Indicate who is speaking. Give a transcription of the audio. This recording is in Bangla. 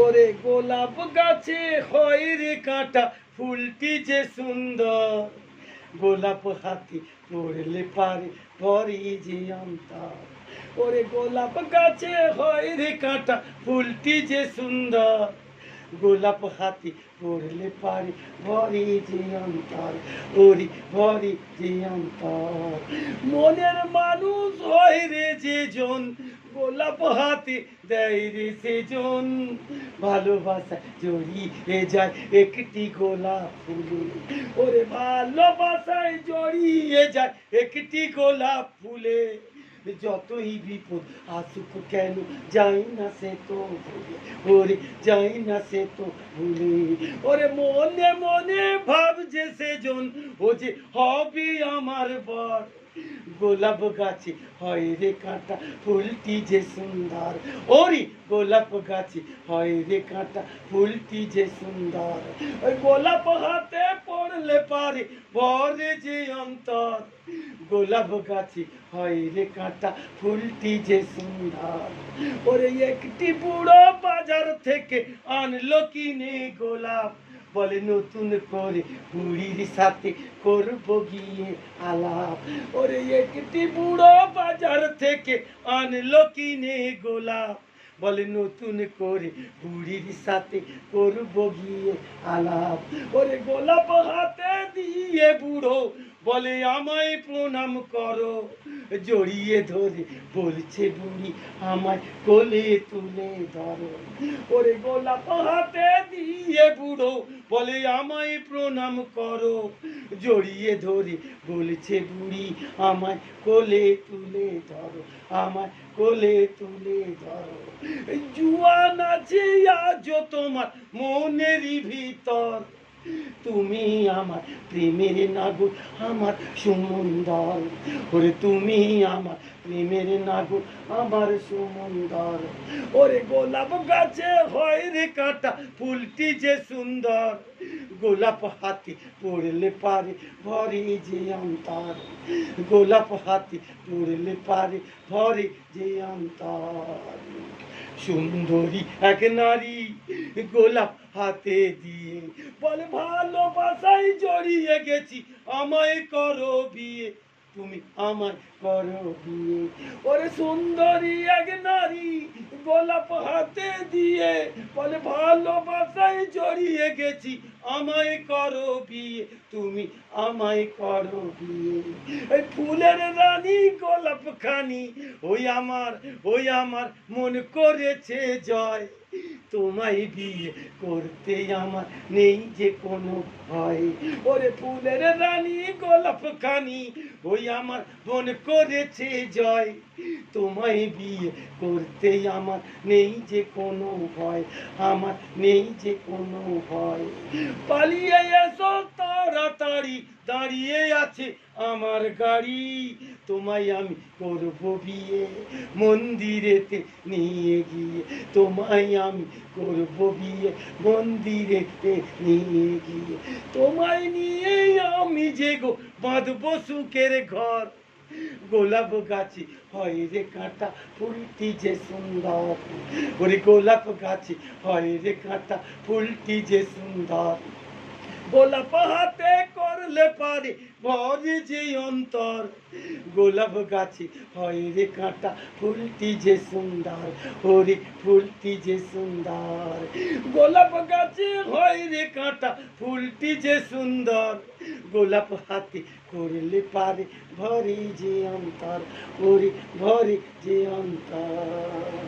Speaker 1: ওরে গোলাপ গাছে হয় রে কাঁটা, ফুলটি যে সুন্দর, গোলাপ হাতে পড়লে পারে পরে যে অন্তর। ওরে গোলাপ গাছে হয় রে কাঁটা, ফুলটি যে সুন্দর, গোলাপ হাতে পড়লে পারে ভরে যে অন্তর। ওরে ভরে যে অন্তর। মনের মানুষ হয় রে যে জন, গোলাপ হাতে দেয় রে সেজন, ভালোবাসা জড়িয়ে যায় একটি গোলাপ ফুলে। ওরে ভালোবাসায় জড়িয়ে যায় একটি গোলাপ ফুলে, যতই বিপদ আসুক কেন যাই না সে তো ভুলে। ওরে যাই না সে তো ভুলে। ওরে মনে মনে ভাবছে সেজন, ও যে হবে আমার বর, গোলাপ গাছে হয় রে কাঁটা, ফুলটি যে সুন্দর। ওরে গোলাপ গাছে হয় রে কাঁটা, ফুলটি যে সুন্দর, ওই গোলাপ হাতে পড়লে পারে ভরে যে অন্তর, গোলাপ গাছে হয় রে কাঁটা, ফুলটি যে সুন্দর। ওরে একটি বুড়ো বাজার থেকে আনলো কিনে গোলাপ, বলে নতুন করে বুড়ির সাথে করবো গিয়ে আলাপ। ওরে একটি বুড়ো বাজার থেকে আনলো কিনে গোলাপ, বলে নতুন করে বুড়ির সাথে করবো গিয়ে আলাপ। ওরে গোলাপ হাতে দিয়ে বুড়ো বলে আমায় প্রণাম করো, জড়িয়ে ধরে বলছে বুড়ি আমায় কোলে তুলে ধরো। ওরে গোলাপ হাতে দিয়ে বুড়ো বলে আমায় প্রণাম করো, জড়িয়ে ধরে বলছে বুড়ি আমায় কোলে তুলে ধরো, আমায় কোলে তুলে ধরো। জুয়ান আছে আজও তোমার মনেরই ভিতর, তুমি আমার প্রেমের নাগর, আমার সুমন্দর। ওরে তুমি আমার প্রেমের নাগর, আমার সুমন্দর। ওরে গোলাপ গাছে হয় রে কাঁটা, ফুলটি যে সুন্দর, গোলাপ হাতে পড়লে পারে ভরে যে অন্তর, গোলাপ হাতে পড়লে পারে ভরে যে অন্তর। সুন্দরী এক নারী গোলাপ হাতে দিয়ে বলে ভালোবাসায় জড়িয়ে গেছি আমায় করো বিয়ে, তুমি আমায় করো বিয়ে। ওরে সুন্দরী এক নারী গোলাপ হাতে দিয়ে বলে ভালোবাসায় জড়িয়ে গেছি আমায় করো বিয়ে, তুমি আমায় করো বিয়ে। এই ফুলের রানী গোলাপ খানি ওই আমার মন করেছে জয়, তোমায় বিয়ে করতে আমার নেই যে কোনো ভয়। ওরে ফুলের রানী গোলাপ খানি ওই আমার মন করেছে জয়, তোমায় বিয়ে করতে আমার নেই যে কোনো ভয়, আমার নেই যে কোনো ভয়। পালিয়ে এসো তাড়াতাড়ি, দাঁড়িয়ে আছে আমার গাড়ি, তোমায় আমি করবো বিয়ে মন্দিরেতে নিয়ে গিয়ে, তোমায় আমি করবো বিয়ে মন্দিরেতে নিয়ে গিয়ে, তোমায় নিয়ে আমি যে গো বাঁধবো সুখের ঘর, গোলাপ গাছে হয় রে কাঁটা, ফুলটি যে সুন্দর। ওরে গোলাপ গাছে হয় রে কাঁটা, ফুলটি যে সুন্দর, গোলাপ হাতে করলে পারে ভরে যে অন্তর, গোলাপ গাছে হয় রে কাঁটা, ফুলটি যে সুন্দর। ওরে ফুলটি যে সুন্দর, গোলাপ গাছে হয় রে কাঁটা, ফুলটি যে সুন্দর, গোলাপ হাতে করলে পারে ভরে যে অন্তর, ওরে ভরে যে অন্তর।